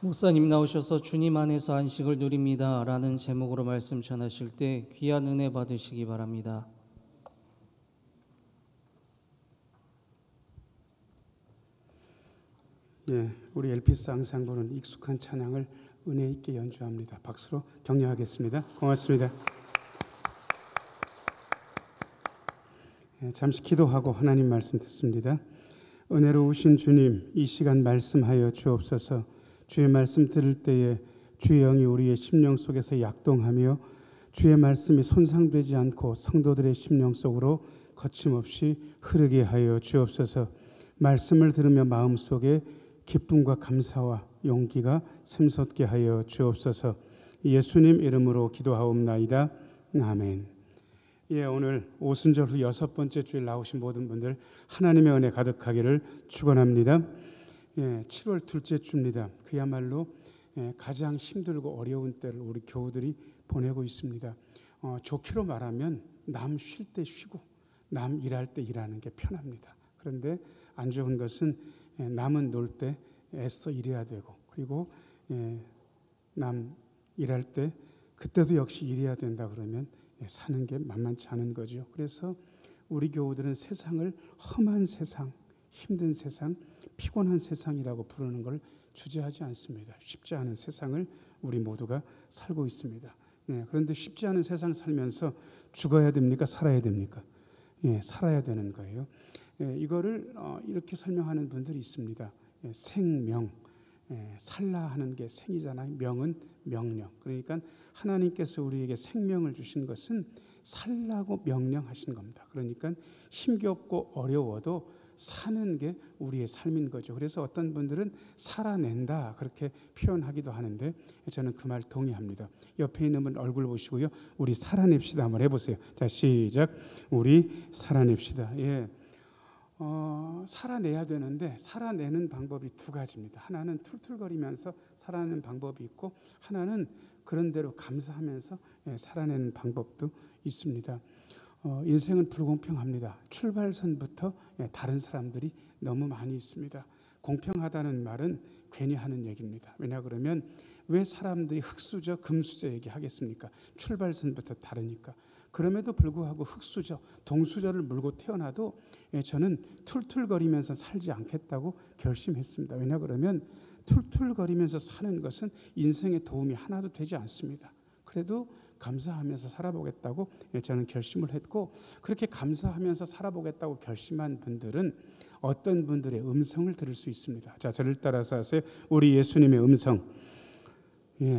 목사님 나오셔서 주님 안에서 안식을 누립니다 라는 제목으로 말씀 전하실 때 귀한 은혜 받으시기 바랍니다. 우리 엘피스 앙상블은 익숙한 찬양을 은혜 있게 연주합니다. 박수로 격려하겠습니다. 고맙습니다. 잠시 기도하고 하나님 말씀 듣습니다. 은혜로우신 주님, 이 시간 말씀하여 주옵소서. 주의 말씀 들을 때에 주의 영이 우리의 심령 속에서 약동하며 주의 말씀이 손상되지 않고 성도들의 심령 속으로 거침없이 흐르게 하여 주옵소서. 말씀을 들으며 마음속에 기쁨과 감사와 용기가 샘솟게 하여 주옵소서. 예수님 이름으로 기도하옵나이다. 아멘. 오늘 오순절 후 6번째 주일 나오신 모든 분들 하나님의 은혜 가득하기를 축원합니다. 7월 둘째 주입니다. 그야말로 가장 힘들고 어려운 때를 우리 교우들이 보내고 있습니다. 좋게로 말하면 남 쉴 때 쉬고 남 일할 때 일하는 게 편합니다. 그런데 안 좋은 것은 남은 놀 때 애써 일해야 되고, 그리고 남 일할 때 그때도 역시 일해야 된다 그러면 사는 게 만만치 않은 거죠. 그래서 우리 교우들은 세상을 험한 세상, 힘든 세상, 피곤한 세상이라고 부르는 걸 주저하지 않습니다. 쉽지 않은 세상을 우리 모두가 살고 있습니다. 그런데 쉽지 않은 세상 살면서 죽어야 됩니까? 살아야 됩니까? 살아야 되는 거예요. 이거를 이렇게 설명하는 분들이 있습니다. 생명, 살라 하는 게 생이잖아요. 명은 명령. 그러니까 하나님께서 우리에게 생명을 주신 것은 살라고 명령하신 겁니다. 그러니까 힘겹고 어려워도 사는 게 우리의 삶인 거죠. 그래서 어떤 분들은 살아낸다 그렇게 표현하기도 하는데 저는 그 말 동의합니다. 옆에 있는 분 얼굴 보시고요. 우리 살아냅시다 한번 해보세요. 자, 시작. 우리 살아냅시다. 살아내야 되는데 살아내는 방법이 두 가지입니다. 하나는 툴툴거리면서 살아내는 방법이 있고, 하나는 그런 대로 감사하면서 살아내는 방법도 있습니다. 인생은 불공평합니다. 출발선부터 다른 사람들이 너무 많이 있습니다. 공평하다는 말은 괜히 하는 얘기입니다. 왜냐 그러면 왜 사람들이 흙수저, 금수저 얘기하겠습니까? 출발선부터 다르니까. 그럼에도 불구하고 흙수저, 동수저를 물고 태어나도 저는 툴툴거리면서 살지 않겠다고 결심했습니다. 왜냐 그러면 툴툴거리면서 사는 것은 인생에 도움이 하나도 되지 않습니다. 그래도 감사하면서 살아보겠다고 저는 결심을 했고, 그렇게 감사하면서 살아보겠다고 결심한 분들은 어떤 분들의 음성을 들을 수 있습니다. 자, 저를 따라서 하세요. 우리 예수님의 음성.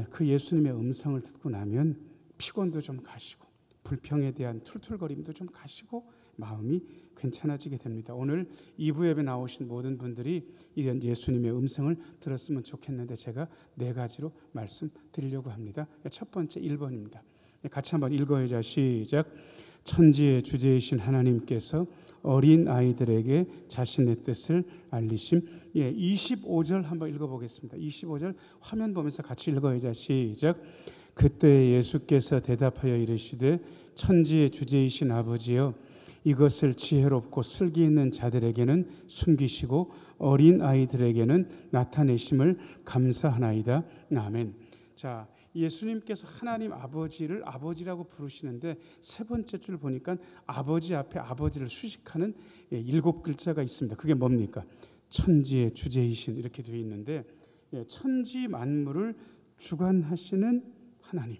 그 예수님의 음성을 듣고 나면 피곤도 좀 가시고 불평에 대한 툴툴거림도 좀 가시고 마음이 괜찮아지게 됩니다. 오늘 2부 예배 나오신 모든 분들이 이런 예수님의 음성을 들었으면 좋겠는데 제가 4가지로 말씀드리려고 합니다. 첫 번째 1번입니다. 같이 한번 읽어야죠. 시작. 천지의 주제이신 하나님께서 어린 아이들에게 자신의 뜻을 알리심. 25절 한번 읽어보겠습니다. 25절 화면 보면서 같이 읽어야죠. 시작. 그때 예수께서 대답하여 이르시되 천지의 주제이신 아버지여, 이것을 지혜롭고 슬기 있는 자들에게는 숨기시고 어린 아이들에게는 나타내심을 감사하나이다. 아멘. 자, 예수님께서 하나님 아버지를 아버지라고 부르시는데 세 번째 줄 보니까 아버지 앞에 아버지를 수식하는 7글자가 있습니다. 그게 뭡니까? 천지의 주제이신 이렇게 되어 있는데, 천지 만물을 주관하시는 하나님.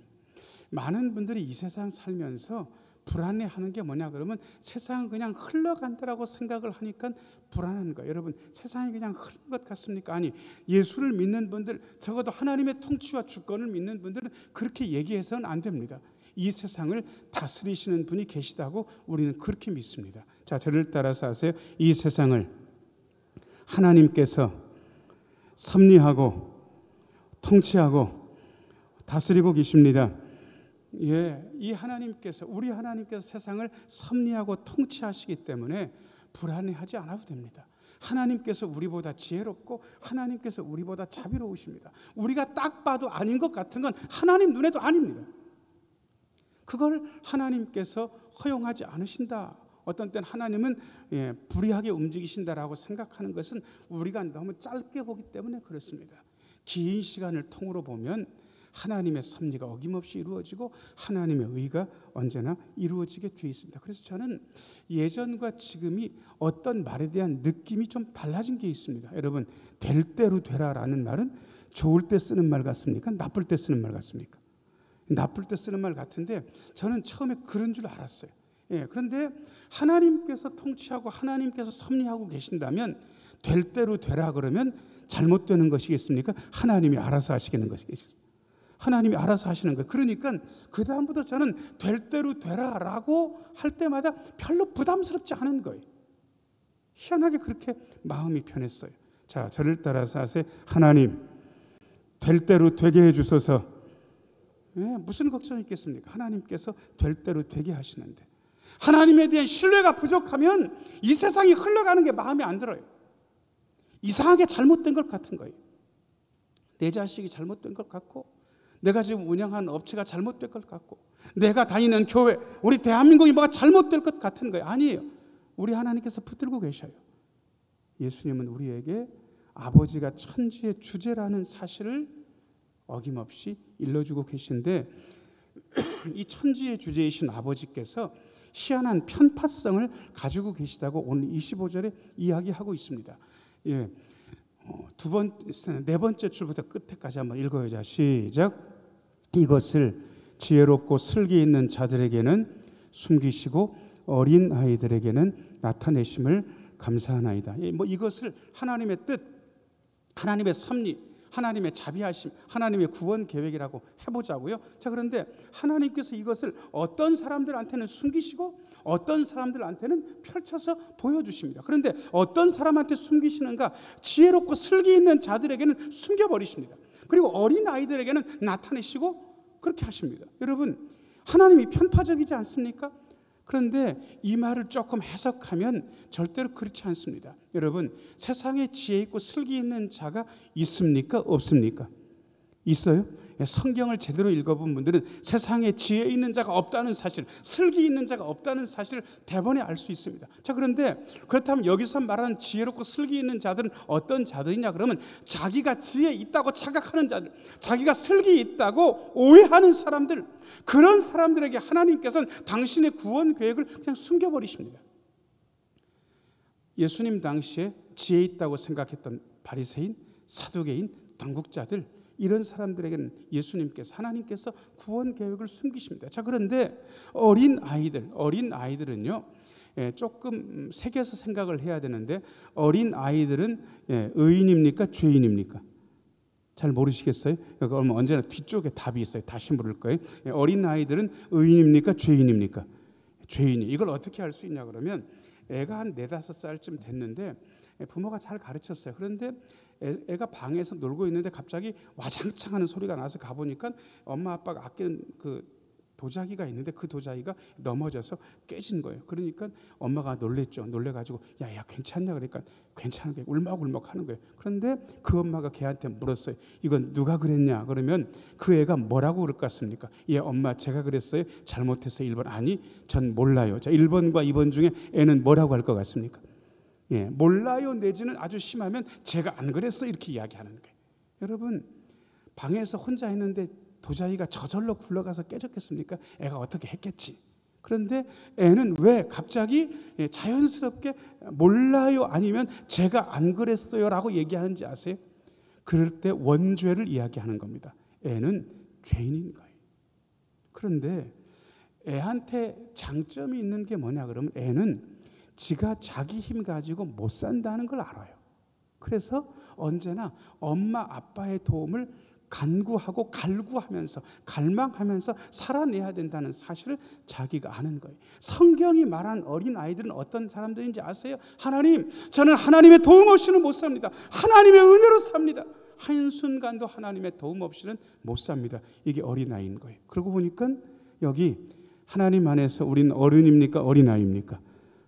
많은 분들이 이 세상 살면서 불안해하는 게 뭐냐 그러면 세상은 그냥 흘러간다라고 생각을 하니까 불안한 거예요. 여러분, 세상이 그냥 흐른 것 같습니까? 아니, 예수를 믿는 분들, 적어도 하나님의 통치와 주권을 믿는 분들은 그렇게 얘기해서는 안 됩니다. 이 세상을 다스리시는 분이 계시다고 우리는 그렇게 믿습니다. 자, 저를 따라서 하세요. 이 세상을 하나님께서 섭리하고 통치하고 다스리고 계십니다. 이 하나님께서, 우리 하나님께서 세상을 섭리하고 통치하시기 때문에 불안해하지 않아도 됩니다. 하나님께서 우리보다 지혜롭고 하나님께서 우리보다 자비로우십니다. 우리가 딱 봐도 아닌 것 같은 건 하나님 눈에도 아닙니다. 그걸 하나님께서 허용하지 않으신다. 어떤 때는 하나님은 불의하게 움직이신다라고 생각하는 것은 우리가 너무 짧게 보기 때문에 그렇습니다. 긴 시간을 통으로 보면 하나님의 섭리가 어김없이 이루어지고 하나님의 의가 언제나 이루어지게 되어 있습니다. 그래서 저는 예전과 지금이 어떤 말에 대한 느낌이 좀 달라진 게 있습니다. 여러분, 될 대로 되라라는 말은 좋을 때 쓰는 말 같습니까? 나쁠 때 쓰는 말 같습니까? 나쁠 때 쓰는 말 같은데 저는 처음에 그런 줄 알았어요. 그런데 하나님께서 통치하고 하나님께서 섭리하고 계신다면 될 대로 되라 그러면 잘못되는 것이겠습니까? 하나님이 알아서 하시겠는 것이겠습니까? 하나님이 알아서 하시는 거예요. 그러니까 그 다음부터 저는 될 대로 되라라고 할 때마다 별로 부담스럽지 않은 거예요. 희한하게 그렇게 마음이 편했어요. 자, 저를 따라서 하세요. 하나님, 될 대로 되게 해주소서. 무슨 걱정이 있겠습니까? 하나님께서 될 대로 되게 하시는데 하나님에 대한 신뢰가 부족하면 이 세상이 흘러가는 게 마음에 안 들어요. 이상하게 잘못된 것 같은 거예요. 내 자식이 잘못된 것 같고 내가 지금 운영하는 업체가 잘못될 것 같고 내가 다니는 교회, 우리 대한민국이 뭐가 잘못될 것 같은 거예요. 아니에요. 우리 하나님께서 붙들고 계셔요. 예수님은 우리에게 아버지가 천지의 주제라는 사실을 어김없이 일러주고 계신데 이 천지의 주제이신 아버지께서 희한한 편파성을 가지고 계시다고 오늘 25절에 이야기하고 있습니다. 네 번째 줄부터 끝에까지 한번 읽어요. 시작. 이것을 지혜롭고 슬기 있는 자들에게는 숨기시고 어린 아이들에게는 나타내심을 감사하나이다. 이것을 하나님의 뜻, 하나님의 섭리, 하나님의 자비하심, 하나님의 구원 계획이라고 해보자고요. 자, 그런데 하나님께서 이것을 어떤 사람들한테는 숨기시고 어떤 사람들한테는 펼쳐서 보여주십니다. 그런데 어떤 사람한테 숨기시는가? 지혜롭고 슬기 있는 자들에게는 숨겨버리십니다. 그리고 어린 아이들에게는 나타내시고 그렇게 하십니다. 여러분, 하나님이 편파적이지 않습니까? 그런데 이 말을 조금 해석하면 절대로 그렇지 않습니다. 여러분, 세상에 지혜 있고 슬기 있는 자가 있습니까? 없습니까? 있어요? 성경을 제대로 읽어본 분들은 세상에 지혜 있는 자가 없다는 사실, 슬기 있는 자가 없다는 사실을 대번에 알 수 있습니다. 자, 그런데 그렇다면 여기서 말하는 지혜롭고 슬기 있는 자들은 어떤 자들이냐 그러면 자기가 지혜 있다고 착각하는 자들, 자기가 슬기 있다고 오해하는 사람들, 그런 사람들에게 하나님께서는 당신의 구원 계획을 그냥 숨겨버리십니다. 예수님 당시에 지혜 있다고 생각했던 바리새인, 사두개인, 당국자들, 이런 사람들에게는 예수님께서, 하나님께서 구원 계획을 숨기십니다. 자, 그런데 어린 아이들은요, 조금 새겨서 생각을 해야 되는데 어린 아이들은 의인입니까? 죄인입니까? 잘 모르시겠어요? 그러면 언제나 뒤쪽에 답이 있어요. 다시 물을 거예요. 어린 아이들은 의인입니까? 죄인입니까? 죄인이. 이걸 어떻게 알 수 있냐 그러면 애가 한 4-5살쯤 됐는데 부모가 잘 가르쳤어요. 그런데 애가 방에서 놀고 있는데 갑자기 와장창 하는 소리가 나서 가보니까 엄마 아빠가 아끼는 그 도자기가 있는데 그 도자기가 넘어져서 깨진 거예요. 그러니까 엄마가 놀랬죠. 놀래가지고 야 괜찮냐 그러니까 괜찮은 거예요. 울먹울먹 하는 거예요. 그런데 그 엄마가 걔한테 물었어요. 이건 누가 그랬냐 그러면 그 애가 뭐라고 그럴 것 같습니까? 예, 엄마 제가 그랬어요. 잘못했어요. 1번. 아니 전 몰라요. 자, 1번과 2번 중에 애는 뭐라고 할 것 같습니까? 예, 몰라요 내지는 아주 심하면 제가 안 그랬어 이렇게 이야기하는 거예요. 여러분, 방에서 혼자 있는데 도자기가 저절로 굴러가서 깨졌겠습니까? 애가 어떻게 했겠지. 그런데 애는 왜 갑자기 자연스럽게 몰라요 아니면 제가 안 그랬어요 라고 얘기하는지 아세요? 그럴 때 원죄를 이야기하는 겁니다. 애는 죄인인 거예요. 그런데 애한테 장점이 있는 게 뭐냐 그러면 애는 지가 자기 힘 가지고 못 산다는 걸 알아요. 그래서 언제나 엄마 아빠의 도움을 간구하고 갈구하면서 갈망하면서 살아내야 된다는 사실을 자기가 아는 거예요. 성경이 말한 어린 아이들은 어떤 사람들인지 아세요? 하나님, 저는 하나님의 도움 없이는 못 삽니다. 하나님의 은혜로 삽니다. 한순간도 하나님의 도움 없이는 못 삽니다. 이게 어린아이인 거예요. 그러고 보니까 여기 하나님 안에서 우리는 어른입니까? 어린아이입니까?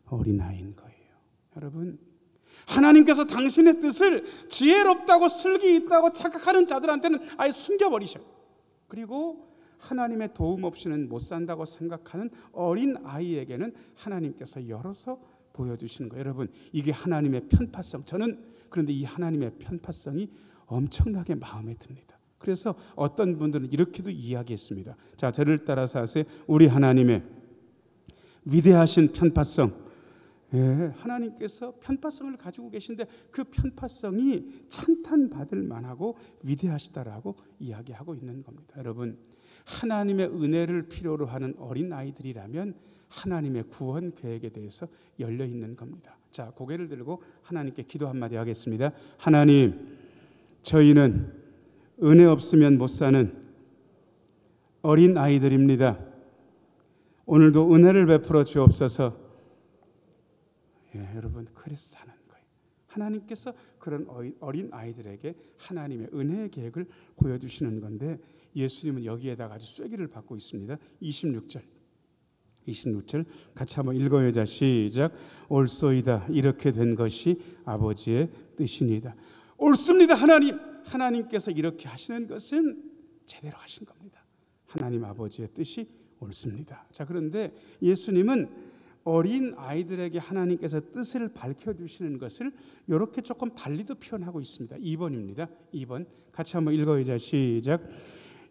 어린아이인 거예요. 여러분, 하나님께서 당신의 뜻을 지혜롭다고 슬기 있다고 착각하는 자들한테는 아예 숨겨버리셔요. 그리고 하나님의 도움 없이는 못 산다고 생각하는 어린 아이에게는 하나님께서 열어서 보여주시는 거예요. 여러분, 이게 하나님의 편파성. 저는 그런데 이 하나님의 편파성이 엄청나게 마음에 듭니다. 그래서 어떤 분들은 이렇게도 이야기했습니다. 자, 저를 따라서 하세요. 우리 하나님의 위대하신 편파성, 하나님께서 편파성을 가지고 계신데 그 편파성이 찬탄받을 만하고 위대하시다라고 이야기하고 있는 겁니다. 여러분, 하나님의 은혜를 필요로 하는 어린아이들이라면 하나님의 구원 계획에 대해서 열려 있는 겁니다. 자, 고개를 들고 하나님께 기도 한마디 하겠습니다. 하나님, 저희는 은혜 없으면 못 사는 어린아이들입니다. 오늘도 은혜를 베풀어 주옵소서. 여러분, 그래서 사는 거예요. 하나님께서 그런 어린 아이들에게 하나님의 은혜의 계획을 보여주시는 건데 예수님은 여기에다가 아주 쐐기를 받고 있습니다. 26절 같이 한번 읽어요. 자, 시작. 옳소이다. 이렇게 된 것이 아버지의 뜻이니이다. 옳습니다. 하나님께서 이렇게 하시는 것은 제대로 하신 겁니다. 하나님 아버지의 뜻이 옳습니다. 자, 그런데 예수님은 어린 아이들에게 하나님께서 뜻을 밝혀주시는 것을 이렇게 조금 달리도 표현하고 있습니다. 2번입니다. 2번 같이 한번 읽어보자. 시작.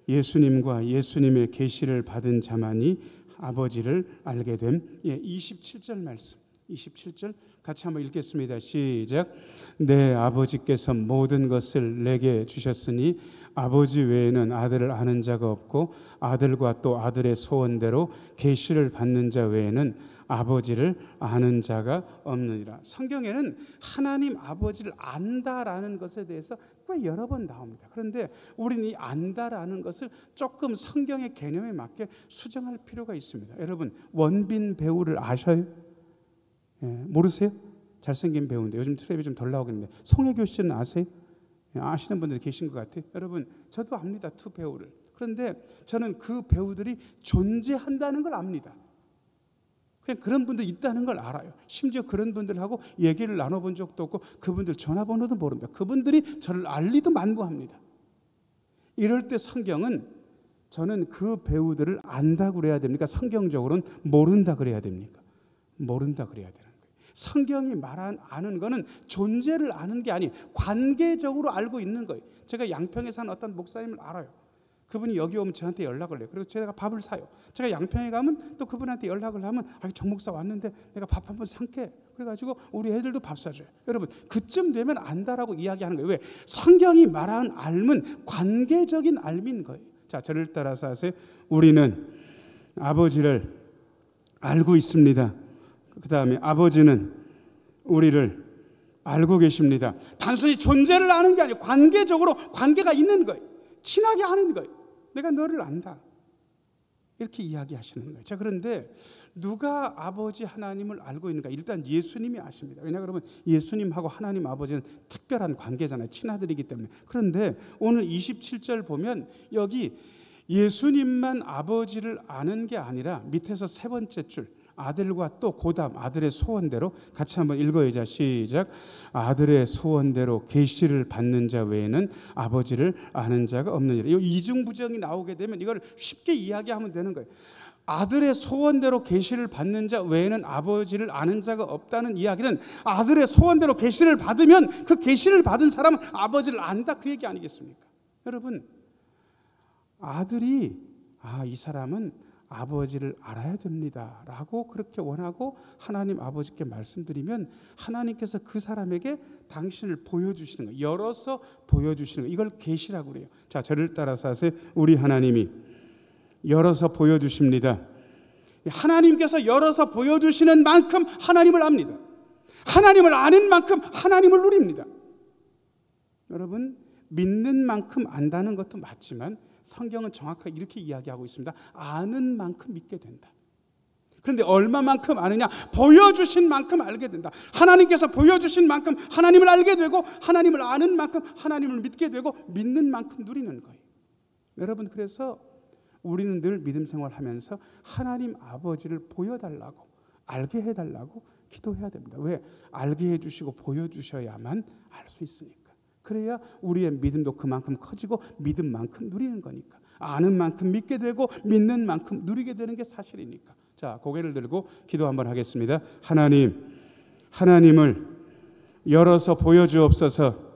예수님과 예수님의 계시를 받은 자만이 아버지를 알게 됨. 27절 말씀. 27절 같이 한번 읽겠습니다. 시작. 내 아버지께서 모든 것을 내게 주셨으니 아버지 외에는 아들을 아는 자가 없고 아들과 또 아들의 소원대로 계시를 받는 자 외에는 아버지를 아는 자가 없느니라. 성경에는 하나님 아버지를 안다라는 것에 대해서 꽤 여러 번 나옵니다. 그런데 우리는 이 안다라는 것을 조금 성경의 개념에 맞게 수정할 필요가 있습니다. 여러분, 원빈 배우를 아셔요? 모르세요? 잘생긴 배우인데 요즘 텔레비 좀 덜 나오겠는데 송혜교 씨는 아세요? 아시는 분들이 계신 것 같아요. 여러분, 저도 압니다. 두 배우를. 그런데 저는 그 배우들이 존재한다는 걸 압니다. 그냥 그런 분들이 있다는 걸 알아요. 심지어 그런 분들하고 얘기를 나눠본 적도 없고 그분들 전화번호도 모릅니다. 그분들이 저를 알리도 만무합니다. 이럴 때 성경은 저는 그 배우들을 안다고 그래야 됩니까? 성경적으로는 모른다 그래야 됩니까? 모른다 그래야 되는 거예요. 성경이 아는 거는 존재를 아는 게 아니 관계적으로 알고 있는 거예요. 제가 양평에 사는 어떤 목사님을 알아요. 그분이 여기 오면 저한테 연락을 해요. 그리고 제가 밥을 사요. 제가 양평에 가면 또 그분한테 연락을 하면 정 목사 왔는데 내가 밥 한번 살게. 그래가지고 우리 애들도 밥 사줘요. 여러분, 그쯤 되면 안다라고 이야기하는 거예요. 왜? 성경이 말하는 알은 관계적인 알민 거예요. 자, 저를 따라서 하세요. 우리는 아버지를 알고 있습니다. 그 다음에 아버지는 우리를 알고 계십니다. 단순히 존재를 아는 게 아니고 관계적으로 관계가 있는 거예요. 친하게 아는 거예요. 내가 너를 안다. 이렇게 이야기하시는 거예요. 자, 그런데 누가 아버지 하나님을 알고 있는가? 일단 예수님이 아십니다. 왜냐 그러면 예수님하고 하나님 아버지는 특별한 관계잖아요. 친아들이기 때문에. 그런데 오늘 27절 보면 여기 예수님만 아버지를 아는 게 아니라 밑에서 세 번째 줄 아들과 또 고담 아들의 소원대로 같이 한번 읽어야죠. 시작. 아들의 소원대로 계시를 받는 자 외에는 아버지를 아는 자가 없느니라. 이 이중부정이 나오게 되면 이걸 쉽게 이야기하면 되는 거예요. 아들의 소원대로 계시를 받는 자 외에는 아버지를 아는 자가 없다는 이야기는 아들의 소원대로 계시를 받으면 그 계시를 받은 사람은 아버지를 안다 그 얘기 아니겠습니까? 여러분, 아들이 이 사람은 아버지를 알아야 됩니다 라고 그렇게 원하고 하나님 아버지께 말씀드리면 하나님께서 그 사람에게 당신을 보여주시는 거예요. 열어서 보여주시는 거예요. 이걸 계시라고 그래요. 자, 저를 따라서 하세요. 우리 하나님이 열어서 보여주십니다. 하나님께서 열어서 보여주시는 만큼 하나님을 압니다. 하나님을 아는 만큼 하나님을 누립니다. 여러분, 믿는 만큼 안다는 것도 맞지만 성경은 정확하게 이렇게 이야기하고 있습니다. 아는 만큼 믿게 된다. 그런데 얼마만큼 아느냐? 보여주신 만큼 알게 된다. 하나님께서 보여주신 만큼 하나님을 알게 되고 하나님을 아는 만큼 하나님을 믿게 되고 믿는 만큼 누리는 거예요. 여러분, 그래서 우리는 늘 믿음 생활하면서 하나님 아버지를 보여달라고 알게 해달라고 기도해야 됩니다. 왜? 알게 해주시고 보여주셔야만 알 수 있으니까. 그래야 우리의 믿음도 그만큼 커지고 믿은 만큼 누리는 거니까. 아는 만큼 믿게 되고 믿는 만큼 누리게 되는 게 사실이니까. 자, 고개를 들고 기도 한번 하겠습니다. 하나님을 열어서 보여주옵소서.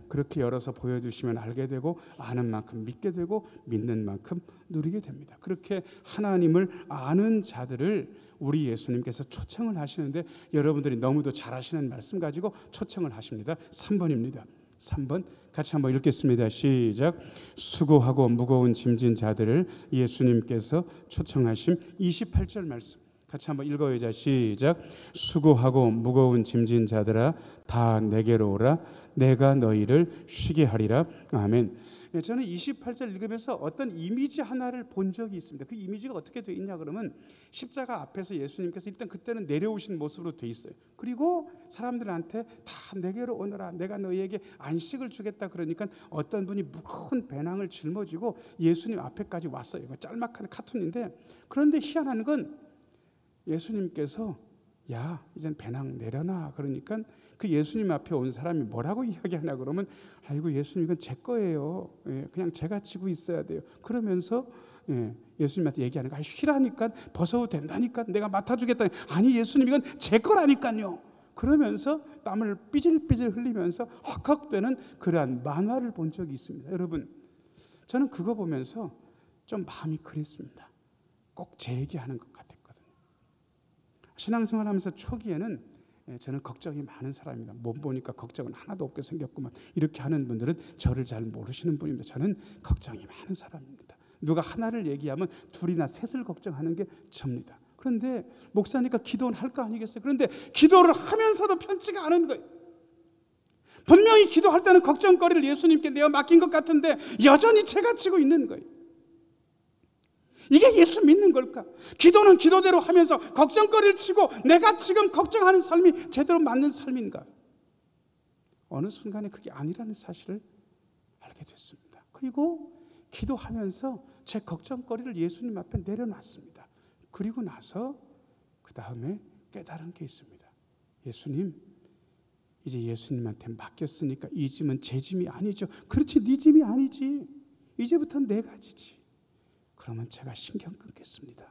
그렇게 열어서 보여주시면 알게 되고, 아는 만큼 믿게 되고, 믿는 만큼 누리게 됩니다. 그렇게 하나님을 아는 자들을 우리 예수님께서 초청을 하시는데, 여러분들이 너무도 잘하시는 말씀 가지고 초청을 하십니다. 3번입니다. 3번 같이 한번 읽겠습니다. 시작. 수고하고 무거운 짐진 자들을 예수님께서 초청하심. 28절 말씀 같이 한번 읽어야죠. 시작. 수고하고 무거운 짐진 자들아 다 내게로 오라. 내가 너희를 쉬게 하리라. 아멘. 저는 28절 읽으면서 어떤 이미지 하나를 본 적이 있습니다. 그 이미지가 어떻게 되어 있냐 그러면, 십자가 앞에서 예수님께서 일단 그때는 내려오신 모습으로 되어 있어요. 그리고 사람들한테 다 내게로 오너라, 내가 너희에게 안식을 주겠다 그러니까 어떤 분이 무거운 배낭을 짊어지고 예수님 앞에까지 왔어요. 이거 짤막한 카툰인데, 그런데 희한한 건 예수님께서 야 이젠 배낭 내려놔 그러니까 그 예수님 앞에 온 사람이 뭐라고 이야기하냐 그러면, 아이고 예수님 이건 제 거예요. 그냥 제가 지고 있어야 돼요. 그러면서 예수님한테 얘기하는 거, 쉬라니까, 벗어도 된다니까, 내가 맡아주겠다. 아니 예수님 이건 제 거라니까요. 그러면서 땀을 삐질삐질 흘리면서 헉헉대는 그러한 만화를 본 적이 있습니다. 여러분, 저는 그거 보면서 좀 마음이 그랬습니다. 꼭 제 얘기하는 것 같았거든요. 신앙생활하면서 초기에는 저는 걱정이 많은 사람입니다. 못 보니까 걱정은 하나도 없게 생겼구만, 이렇게 하는 분들은 저를 잘 모르시는 분입니다. 저는 걱정이 많은 사람입니다. 누가 하나를 얘기하면 둘이나 셋을 걱정하는 게 접니다. 그런데 목사니까 기도는 할 거 아니겠어요? 그런데 기도를 하면서도 편치가 않은 거예요. 분명히 기도할 때는 걱정거리를 예수님께 내어 맡긴 것 같은데 여전히 제가 지고 있는 거예요. 이게 예수 믿는 걸까? 기도는 기도대로 하면서 걱정거리를 치고 내가 지금 걱정하는 삶이 제대로 맞는 삶인가? 어느 순간에 그게 아니라는 사실을 알게 됐습니다. 그리고 기도하면서 제 걱정거리를 예수님 앞에 내려놨습니다. 그리고 나서 그 다음에 깨달은 게 있습니다. 예수님, 이제 예수님한테 맡겼으니까 이 짐은 제 짐이 아니죠. 그렇지, 네 짐이 아니지. 이제부터 내가 지지. 그러면 제가 신경 끊겠습니다.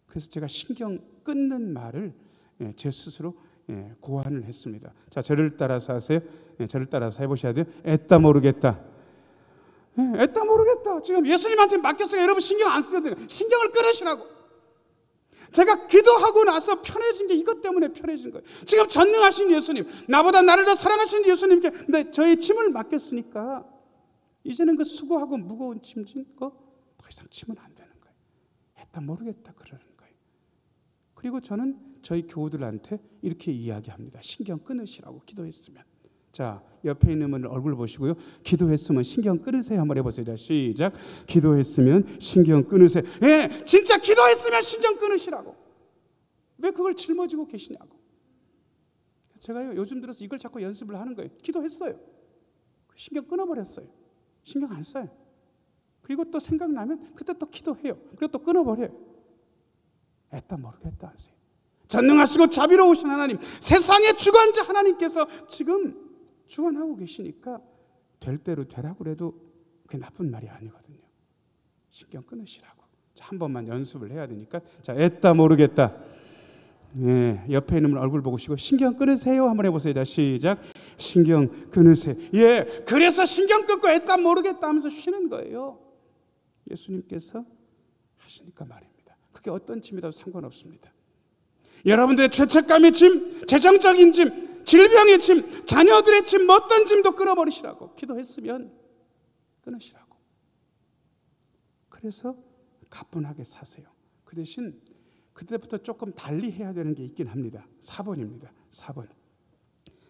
그래서 제가 신경 끊는 말을 제 스스로 고안을 했습니다. 자, 저를 따라서 하세요. 저를 따라서 해보셔야 돼요. 애따 모르겠다. 애따 모르겠다. 지금 예수님한테 맡겼어요. 여러분 신경 안 써도 돼요. 신경을 끊으시라고. 제가 기도하고 나서 편해진 게 이것 때문에 편해진 거예요. 지금 전능하신 예수님, 나보다 나를 더 사랑하시는 예수님께 저의 짐을 맡겼으니까 이제는 그 수고하고 무거운 짐진 거 더 이상 치면 안 되는 거예요. 했다 모르겠다 그러는 거예요. 그리고 저는 저희 교우들한테 이렇게 이야기합니다. 신경 끊으시라고. 기도했으면. 자, 옆에 있는 분을 얼굴 보시고요. 기도했으면 신경 끊으세요. 한번 해보세요. 자, 시작. 기도했으면 신경 끊으세요. 진짜 기도했으면 신경 끊으시라고. 왜 그걸 짊어지고 계시냐고. 제가요 요즘 들어서 이걸 자꾸 연습을 하는 거예요. 기도했어요. 신경 끊어버렸어요. 신경 안 써요. 그리고 또 생각나면 그때 또 기도해요. 그리고 또 끊어버려요. 애따 모르겠다 하세요. 전능하시고 자비로우신 하나님, 세상의 주관자 하나님께서 지금 주관하고 계시니까 될 대로 되라고 그래도 그게 나쁜 말이 아니거든요. 신경 끊으시라고. 자, 한 번만 연습을 해야 되니까. 자, 애따 모르겠다. 옆에 있는 분 얼굴 보고 신경 끊으세요. 한번 해보세요. 자, 시작. 신경 끊으세요. 그래서 신경 끊고 애따 모르겠다 하면서 쉬는 거예요. 예수님께서 하시니까 말입니다. 그게 어떤 짐이라도 상관없습니다. 여러분들의 죄책감의 짐, 재정적인 짐, 질병의 짐, 자녀들의 짐, 어떤 짐도 끊어버리시라고. 기도했으면 끊으시라고. 그래서 가뿐하게 사세요. 그 대신 그때부터 조금 달리 해야 되는 게 있긴 합니다. 4번입니다. 4번.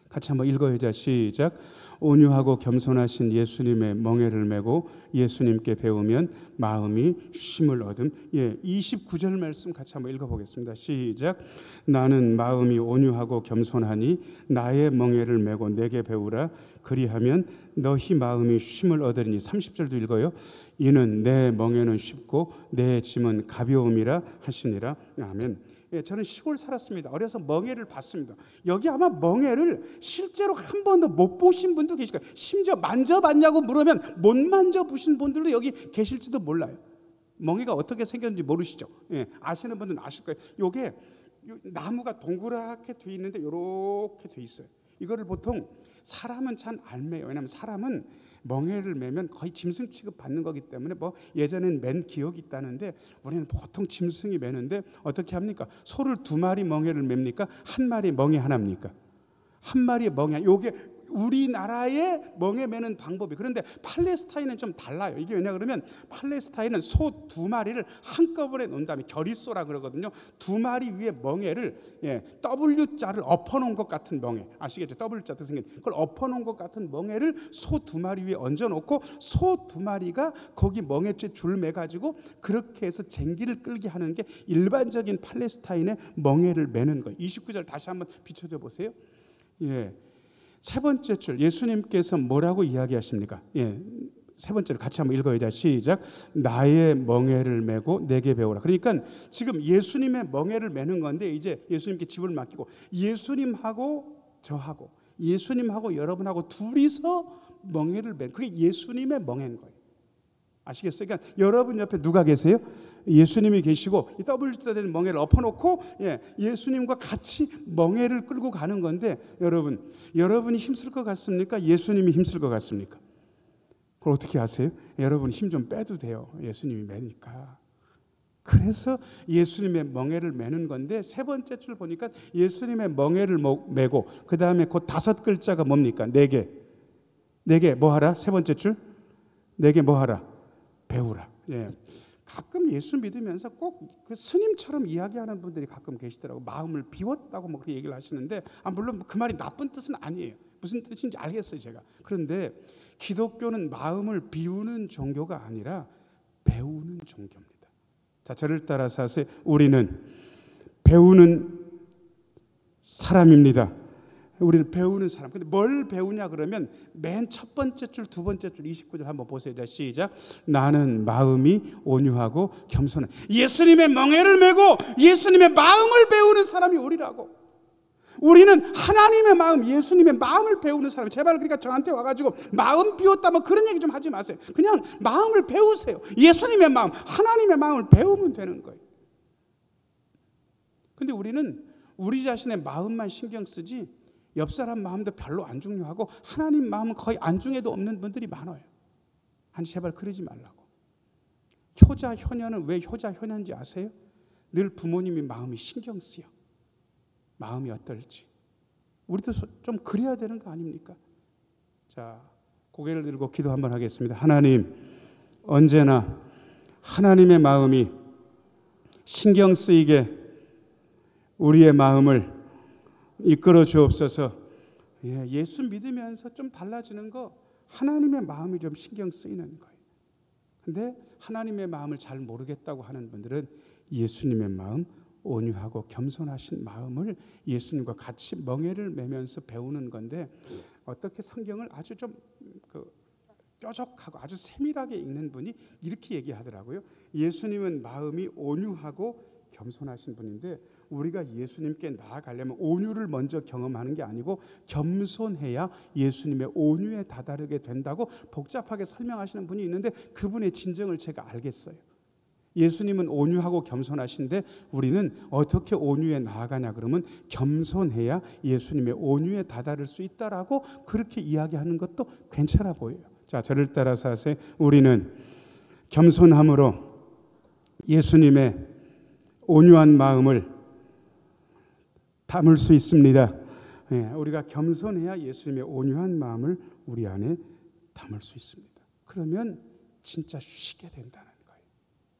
같이 한번 읽어야죠. 시작. 온유하고 겸손하신 예수님의 멍에를 메고 예수님께 배우면 마음이 쉼을 얻음. 29절 말씀 같이 한번 읽어보겠습니다. 시작. 나는 마음이 온유하고 겸손하니 나의 멍에를 메고 내게 배우라. 그리하면 너희 마음이 쉼을 얻으리니. 30절도 읽어요. 이는 내 멍에는 쉽고 내 짐은 가벼움이라 하시니라. 아멘. 저는 시골 살았습니다. 어려서 멍에를 봤습니다. 여기 아마 멍에를 실제로 한 번도 못 보신 분도 계실 거예요. 심지어 만져봤냐고 물으면 못 만져보신 분들도 여기 계실지도 몰라요. 멍에가 어떻게 생겼는지 모르시죠? 아시는 분들은 아실 거예요. 이게 나무가 동그랗게 돼 있는데 이렇게 돼 있어요. 이거를 보통 사람은 잘 안 매요. 왜냐하면 사람은 멍에를 매면 거의 짐승 취급받는 거기 때문에 뭐 예전엔 맨 기억이 있다는데 우리는 보통 짐승이 매는데 어떻게 합니까? 소를 2마리 멍에를 맵니까? 1마리 멍에 하나입니까? 1마리의 멍에, 요게 우리나라의 멍에 매는 방법이. 그런데 팔레스타인은 좀 달라요. 이게 왜냐 그러면 팔레스타인은 소 2마리를 한꺼번에 놓은 다음에 결의소라 그러거든요. 2마리 위에 멍에를 W자를 엎어놓은 것 같은 멍에, 아시겠죠? W자 생긴 그걸 엎어놓은 것 같은 멍에를 소 2마리 위에 얹어놓고 소 2마리가 거기 멍에째 줄 매가지고 그렇게 해서 쟁기를 끌게 하는 게 일반적인 팔레스타인의 멍에를 매는 거예요. 29절 다시 한번 비춰줘 보세요. 세 번째 줄 예수님께서 뭐라고 이야기하십니까? 세 번째로 같이 한번 읽어야죠. 시작. 나의 멍에를 메고 내게 배우라. 그러니까 지금 예수님의 멍에를 메는 건데 이제 예수님께 집을 맡기고 예수님하고 저하고 예수님하고 여러분하고 둘이서 멍에를 맨, 그게 예수님의 멍에인 거예요. 아시겠어요? 그러니까 여러분 옆에 누가 계세요? 예수님이 계시고 이 W자 되는 멍에를 엎어놓고 예수님과 같이 멍에를 끌고 가는 건데 여러분이 힘쓸 것 같습니까? 예수님이 힘쓸 것 같습니까? 그걸 어떻게 아세요? 여러분 힘 좀 빼도 돼요. 예수님이 매니까. 그래서 예수님의 멍에를 매는 건데 세 번째 줄 보니까 예수님의 멍에를 메고 그 다음에 그 5글자가 뭡니까? 내게 뭐 하라? 세 번째 줄 내게 뭐 하라? 배우라. 가끔 예수 믿으면서 꼭 그 스님처럼 이야기하는 분들이 가끔 계시더라고. 마음을 비웠다고 뭐 그렇게 얘기를 하시는데 물론 그 말이 나쁜 뜻은 아니에요. 무슨 뜻인지 알겠어요 제가. 그런데 기독교는 마음을 비우는 종교가 아니라 배우는 종교입니다. 자, 저를 따라서 하세요. 우리는 배우는 사람입니다. 우리는 배우는 사람. 근데 뭘 배우냐 그러면 맨 첫 번째 줄, 두 번째 줄 29절 한번 보세요. 자, 시작. 나는 마음이 온유하고 겸손한. 예수님의 멍에를 메고 예수님의 마음을 배우는 사람이 우리라고. 우리는 하나님의 마음, 예수님의 마음을 배우는 사람. 제발 그러니까 저한테 와가지고 마음 비웠다 뭐 그런 얘기 좀 하지 마세요. 그냥 마음을 배우세요. 예수님의 마음, 하나님의 마음을 배우면 되는 거예요. 근데 우리는 우리 자신의 마음만 신경 쓰지 옆 사람 마음도 별로 안 중요하고 하나님 마음은 거의 안중에도 없는 분들이 많아요. 아니 제발 그러지 말라고. 효자 효녀는 왜 효자 효녀인지 아세요? 늘 부모님이 마음이 신경 쓰여. 마음이 어떨지. 우리도 좀 그래야 되는 거 아닙니까? 자, 고개를 들고 기도 한번 하겠습니다. 하나님, 언제나 하나님의 마음이 신경 쓰이게 우리의 마음을 이끌어 주옵소서. 예수 믿으면서 좀 달라지는 거 하나님의 마음이 좀 신경 쓰이는 거예요. 근데 하나님의 마음을 잘 모르겠다고 하는 분들은 예수님의 마음, 온유하고 겸손하신 마음을 예수님과 같이 멍에를 매면서 배우는 건데 어떻게 성경을 아주 좀 뾰족하고 아주 세밀하게 읽는 분이 이렇게 얘기하더라고요. 예수님은 마음이 온유하고 겸손하신 분인데 우리가 예수님께 나아가려면 온유를 먼저 경험하는 게 아니고 겸손해야 예수님의 온유에 다다르게 된다고 복잡하게 설명하시는 분이 있는데 그분의 진정을 제가 알겠어요. 예수님은 온유하고 겸손하신데 우리는 어떻게 온유에 나아가냐 그러면 겸손해야 예수님의 온유에 다다를 수 있다라고 그렇게 이야기하는 것도 괜찮아 보여요. 자, 저를 따라서 하세요. 우리는 겸손함으로 예수님의 온유한 마음을 담을 수 있습니다. 우리가 겸손해야 예수님의 온유한 마음을 우리 안에 담을 수 있습니다. 그러면 진짜 쉬게 된다는 거예요.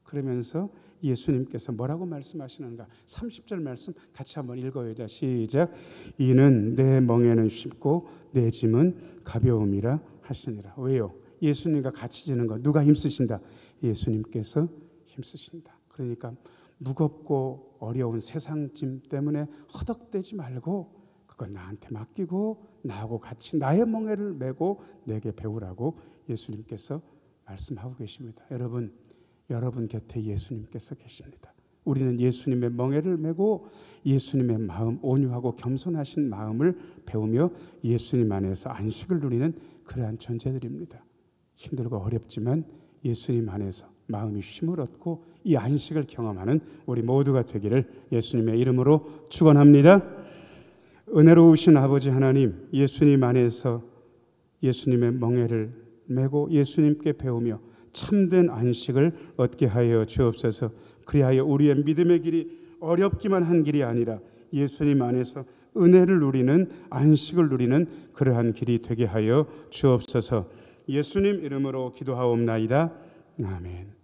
그러면서 예수님께서 뭐라고 말씀하시는가? 30절 말씀 같이 한번 읽어요. 자, 시작. 이는 내 멍에는 쉽고 내 짐은 가벼움이라 하시니라. 왜요? 예수님과 같이 지는 거. 누가 힘쓰신다? 예수님께서 힘쓰신다. 그러니까 무겁고 어려운 세상 짐 때문에 허덕대지 말고 그건 나한테 맡기고 나하고 같이 나의 멍에를 메고 내게 배우라고 예수님께서 말씀하고 계십니다. 여러분 곁에 예수님께서 계십니다. 우리는 예수님의 멍에를 메고 예수님의 마음, 온유하고 겸손하신 마음을 배우며 예수님 안에서 안식을 누리는 그러한 존재들입니다. 힘들고 어렵지만 예수님 안에서 마음이 쉼을 얻고 이 안식을 경험하는 우리 모두가 되기를 예수님의 이름으로 축원합니다. 은혜로우신 아버지 하나님, 예수님 안에서 예수님의 멍에를 메고 예수님께 배우며 참된 안식을 얻게 하여 주옵소서. 그리하여 우리의 믿음의 길이 어렵기만 한 길이 아니라 예수님 안에서 은혜를 누리는, 안식을 누리는 그러한 길이 되게 하여 주옵소서. 예수님 이름으로 기도하옵나이다. 아멘.